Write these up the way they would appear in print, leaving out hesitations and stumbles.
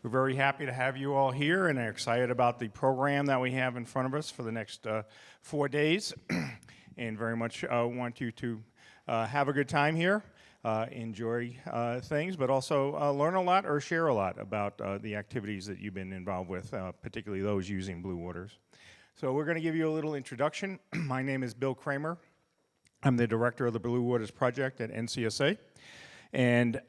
We're very happy to have you all here and are excited about the program that we have in front of us for the next 4 days and very much want you to have a good time here, enjoy things, but also learn a lot or share a lot about the activities that you've been involved with, particularly those using Blue Waters. So we're going to give you a little introduction. My name is Bill Kramer. I'm the director of the Blue Waters Project at NCSA. And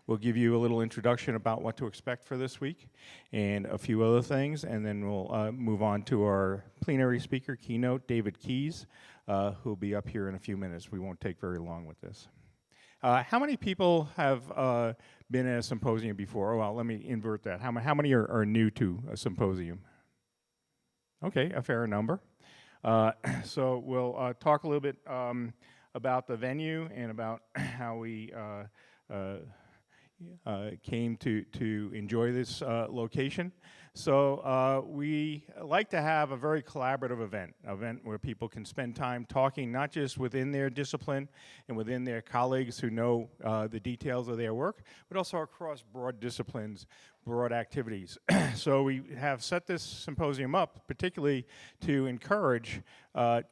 we'll give you a little introduction about what to expect for this week and a few other things, and then we'll move on to our plenary speaker keynote, David Keys, who'll be up here in a few minutes. We won't take very long with this. How many people have been at a symposium before? Oh, well, let me invert that. How many are new to a symposium? Okay, a fair number. So we'll talk a little bit about the venue and about how we came to enjoy this location. So we like to have a very collaborative event where people can spend time talking not just within their discipline and within their colleagues who know the details of their work, but also across broad disciplines, broad activities. So we have set this symposium up particularly to encourage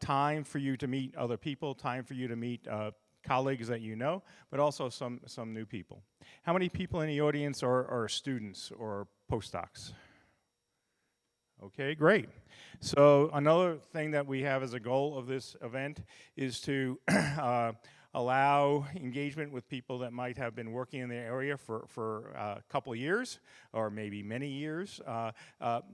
time for you to meet other people, time for you to meet colleagues that you know, but also some new people. How many people in the audience are students or postdocs? Okay, great. So another thing that we have as a goal of this event is to allow engagement with people that might have been working in the area for a couple of years or maybe many years,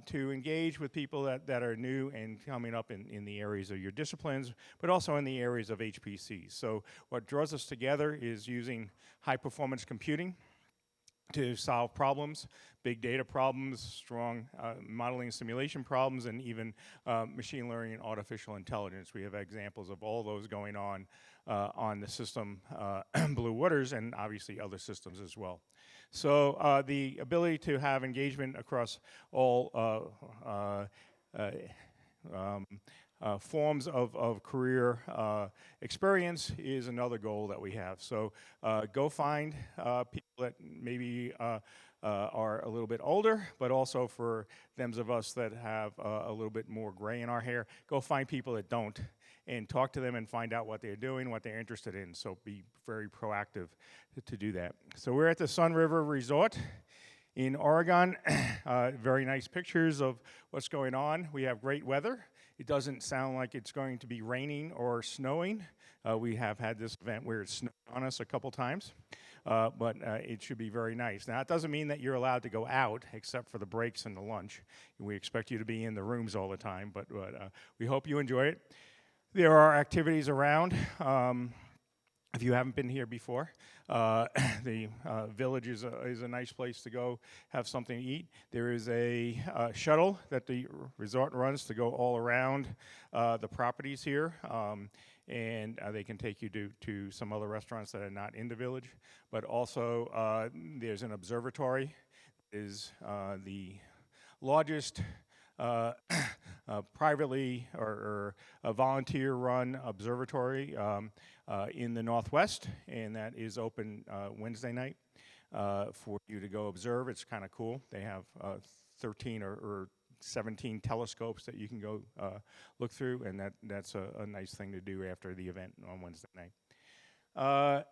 to engage with people that are new and coming up in the areas of your disciplines, but also in the areas of HPC. So what draws us together is using high-performance computing to solve problems, big data problems, strong modeling and simulation problems, and even machine learning and artificial intelligence. We have examples of all those going on the system Blue Waters and obviously other systems as well. So the ability to have engagement across all forms of career experience is another goal that we have. So go find people that maybe are a little bit older, but also for them of us that have a little bit more gray in our hair, go find people that don't and talk to them and find out what they're doing, what they're interested in. So be very proactive to do that. So we're at the Sunriver Resort in Oregon. Very nice pictures of what's going on. We have great weather. It doesn't sound like it's going to be raining or snowing. We have had this event where it snowed on us a couple times, but it should be very nice. Now, it doesn't mean that you're allowed to go out except for the breaks and the lunch. We expect you to be in the rooms all the time, but we hope you enjoy it. There are activities around. If you haven't been here before, the village is a nice place to go have something to eat. There is a shuttle that the resort runs to go all around the properties here, and they can take you to some other restaurants that are not in the village. But also there's an observatory. It is the largest privately or a volunteer-run observatory in the Northwest, and that is open Wednesday night for you to go observe. It's kind of cool. They have 13 or 17 telescopes that you can go look through, and that's a nice thing to do after the event on Wednesday night. I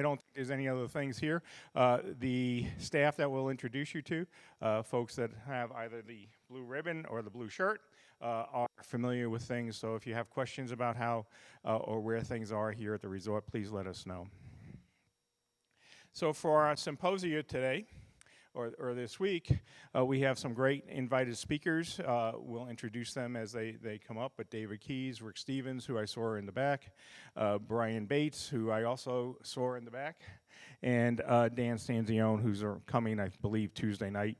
don't think there's any other things here. The staff that we'll introduce you to, folks that have either the blue ribbon or the blue shirt, are familiar with things. So if you have questions about how or where things are here at the resort, please let us know. So for our symposia today, or this week, we have some great invited speakers. We'll introduce them as they come up, but David Keys, Rick Stevens, who I saw in the back, Brian Bates, who I also saw in the back, and Dan Stanzione, who's coming, I believe, Tuesday night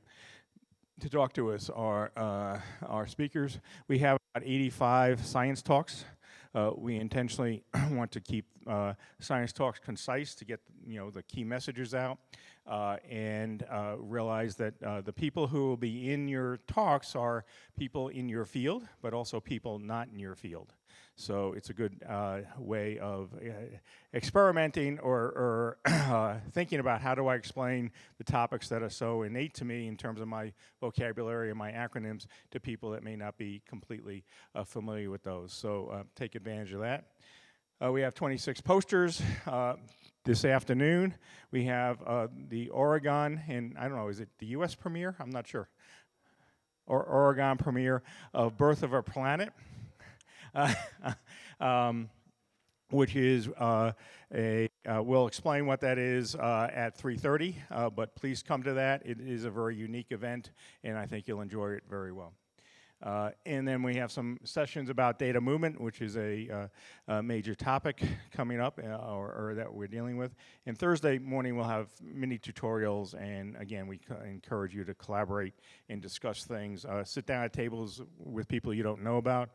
to talk to us, are our speakers. We have about 85 science talks. We intentionally want to keep science talks concise to get the key messages out, and realize that the people who will be in your talks are people in your field, but also people not in your field. So it's a good way of experimenting or thinking about how do I explain the topics that are so innate to me in terms of my vocabulary and my acronyms to people that may not be completely familiar with those. So take advantage of that. We have 26 posters. This afternoon, we have the Oregon, and I don't know, is it the US premiere? I'm not sure. Or Oregon premiere of Birth of a Planet, which is we'll explain what that is at 3:30, but please come to that. It is a very unique event, and I think you'll enjoy it very well. And then we have some sessions about data movement, which is a major topic coming up or that we're dealing with. And Thursday morning we'll have mini tutorials, and again, we encourage you to collaborate and discuss things. Sit down at tables with people you don't know about.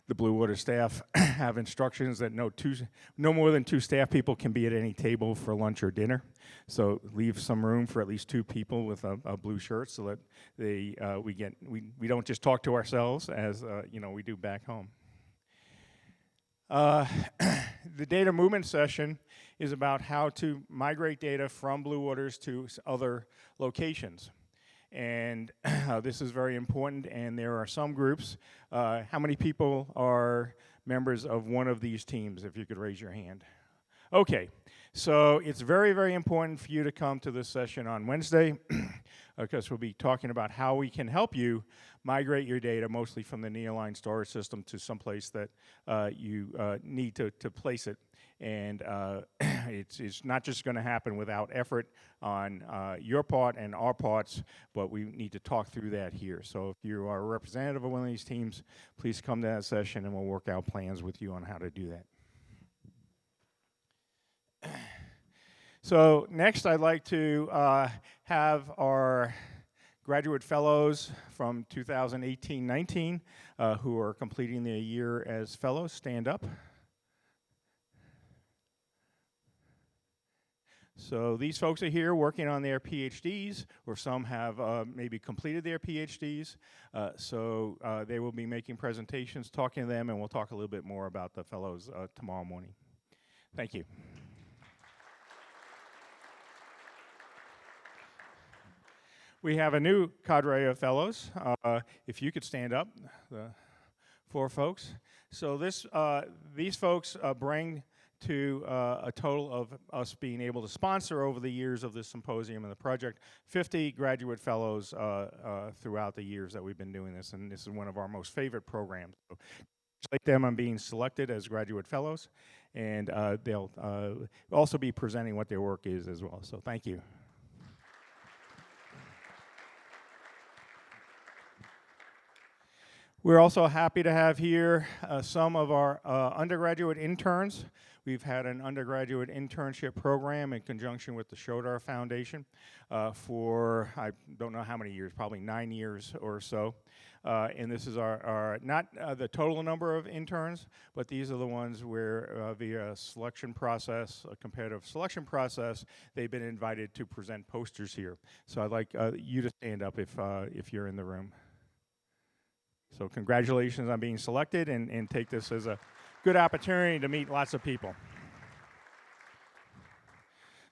The Blue Water staff have instructions that no more than 2 staff people can be at any table for lunch or dinner. So leave some room for at least 2 people with a blue shirt, so that we don't just talk to ourselves as we do back home. The data movement session is about how to migrate data from Blue Waters to other locations. And this is very important, and there are some groups. How many people are members of one of these teams, if you could raise your hand? Okay, so it's very, very important for you to come to this session on Wednesday, because we'll be talking about how we can help you migrate your data, mostly from the nearline storage system, to someplace that you need to place it. And it's not just going to happen without effort on your part and our parts, but we need to talk through that here. So if you are a representative of one of these teams, please come to that session and we'll work out plans with you on how to do that. So next I'd like to have our graduate fellows from 2018-19 who are completing their year as fellows stand up. So these folks are here working on their PhDs, or some have maybe completed their PhDs. So they will be making presentations, talking to them, and we'll talk a little bit more about the fellows tomorrow morning. Thank you. We have a new cadre of fellows. If you could stand up, the 4 folks. So these folks bring to a total of us being able to sponsor over the years of this symposium and the project 50 graduate fellows throughout the years that we've been doing this, and this is one of our most favorite programs. So congratulate them on being selected as graduate fellows, and they'll also be presenting what their work is as well, so thank you. We're also happy to have here some of our undergraduate interns. We've had an undergraduate internship program in conjunction with the Shodar Foundation for, I don't know how many years, probably 9 years or so. And this is our not the total number of interns, but these are the ones where via a selection process, a competitive selection process, they've been invited to present posters here. So I'd like you to stand up if you're in the room. So congratulations on being selected, and take this as a good opportunity to meet lots of people.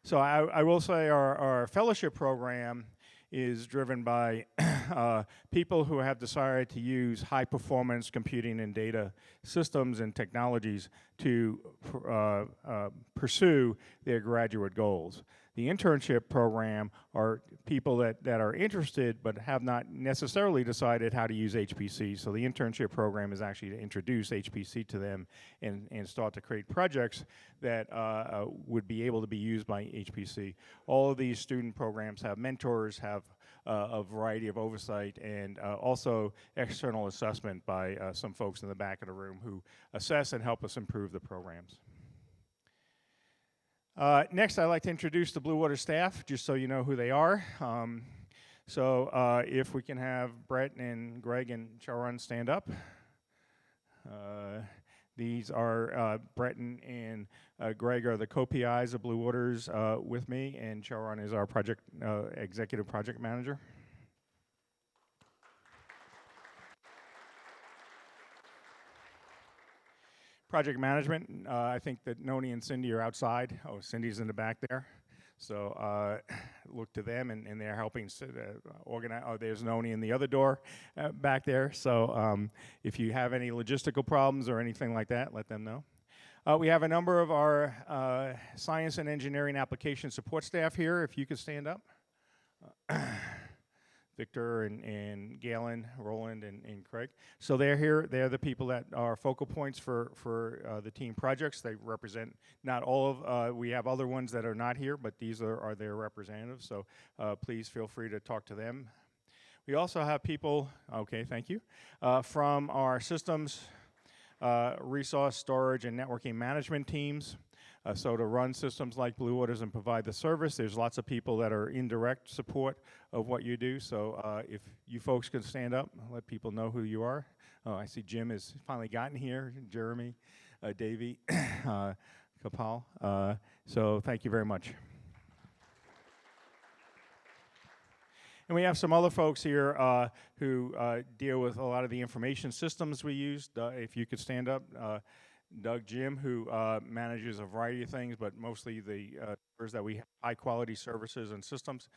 So I will say our fellowship program is driven by people who have decided to use high-performance computing and data systems and technologies to pursue their graduate goals. The internship program are people that are interested but have not necessarily decided how to use HPC. So the internship program is actually to introduce HPC to them and start to create projects that would be able to be used by HPC. All of these student programs have mentors, have a variety of oversight, and also external assessment by some folks in the back of the room who assess and help us improve the programs. Next, I'd like to introduce the Blue Water staff, just so you know who they are. If we can have Brett and Greg and Charan stand up. These are Brett and Greg are the co-PIs of Blue Waters with me, and Charan is our executive project manager. Project management, I think that Noni and Cindy are outside. Oh, Cindy's in the back there. So look to them, and they're helping organize. Oh, there's Noni in the other door back there. So if you have any logistical problems or anything like that, let them know. We have a number of our science and engineering application support staff here. If you could stand up. Victor and Galen, Roland, and Craig. So they're here. They're the people that are focal points for the team projects. They represent not all of, we have other ones that are not here, but these are their representatives. So please feel free to talk to them. We also have people, okay, thank you, from our systems, resource storage, and networking management teams. So to run systems like Blue Waters and provide the service, there's lots of people that are in direct support of what you do. So if you folks can stand up, let people know who you are. Oh, I see Jim has finally gotten here, Jeremy, Davey, Kapal. So thank you very much. And we have some other folks here who deal with a lot of the information systems we use. If you could stand up. Doug Jim, who manages a variety of things, but mostly the that we have high quality services and systems.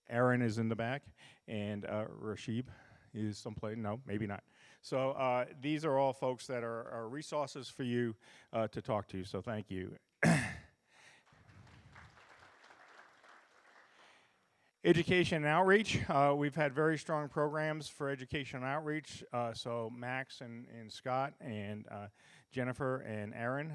Aaron is in the back, and Rashib is someplace. No, maybe not. So these are all folks that are resources for you to talk to. So thank you. Education and outreach. We've had very strong programs for education and outreach. So Max and Scott and Jennifer and Aaron.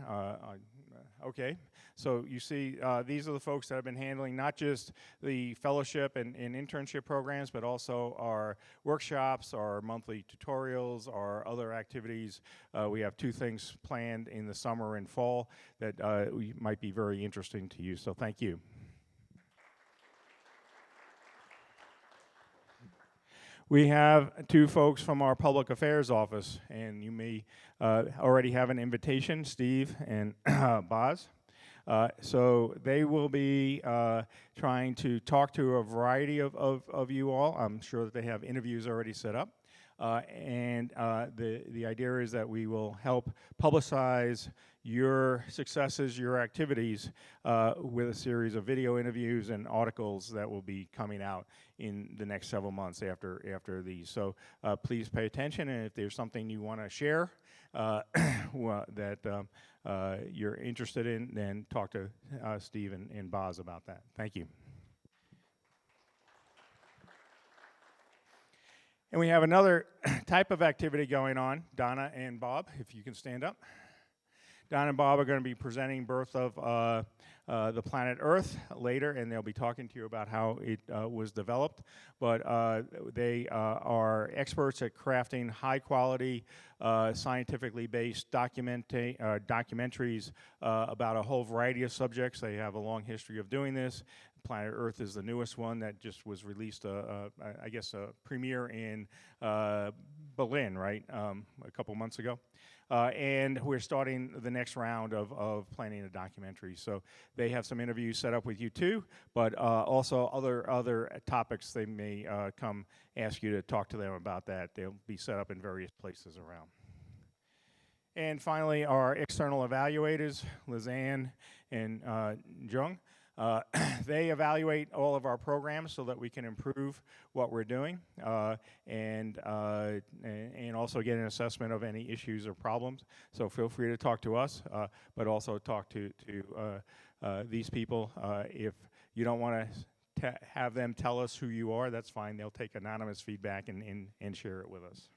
Okay, so you see these are the folks that have been handling not just the fellowship and internship programs, but also our workshops, our monthly tutorials, our other activities. We have 2 things planned in the summer and fall that might be very interesting to you. So thank you. We have 2 folks from our public affairs office, and you may already have an invitation, Steve and Boz. So they will be trying to talk to a variety of you all. I'm sure that they have interviews already set up. And the idea is that we will help publicize your successes, your activities, with a series of video interviews and articles that will be coming out in the next several months after these. So please pay attention, and if there's something you want to share that you're interested in, then talk to Steve and Boz about that. Thank you. And we have another type of activity going on. Donna and Bob, if you can stand up. Donna and Bob are going to be presenting Birth of the Planet Earth later, and they'll be talking to you about how it was developed. But they are experts at crafting high-quality, scientifically based documentaries about a whole variety of subjects. They have a long history of doing this. Planet Earth is the newest one that just was released, I guess, a premiere in Berlin, right, a couple months ago. And we're starting the next round of planning a documentary. So they have some interviews set up with you too, but also other topics they may come ask you to talk to them about that. They'll be set up in various places around. And finally, our external evaluators, Lizanne and Jung. They evaluate all of our programs so that we can improve what we're doing and also get an assessment of any issues or problems. So feel free to talk to us, but also talk to these people. If you don't want to have them tell us who you are, that's fine. They'll take anonymous feedback and share it with us.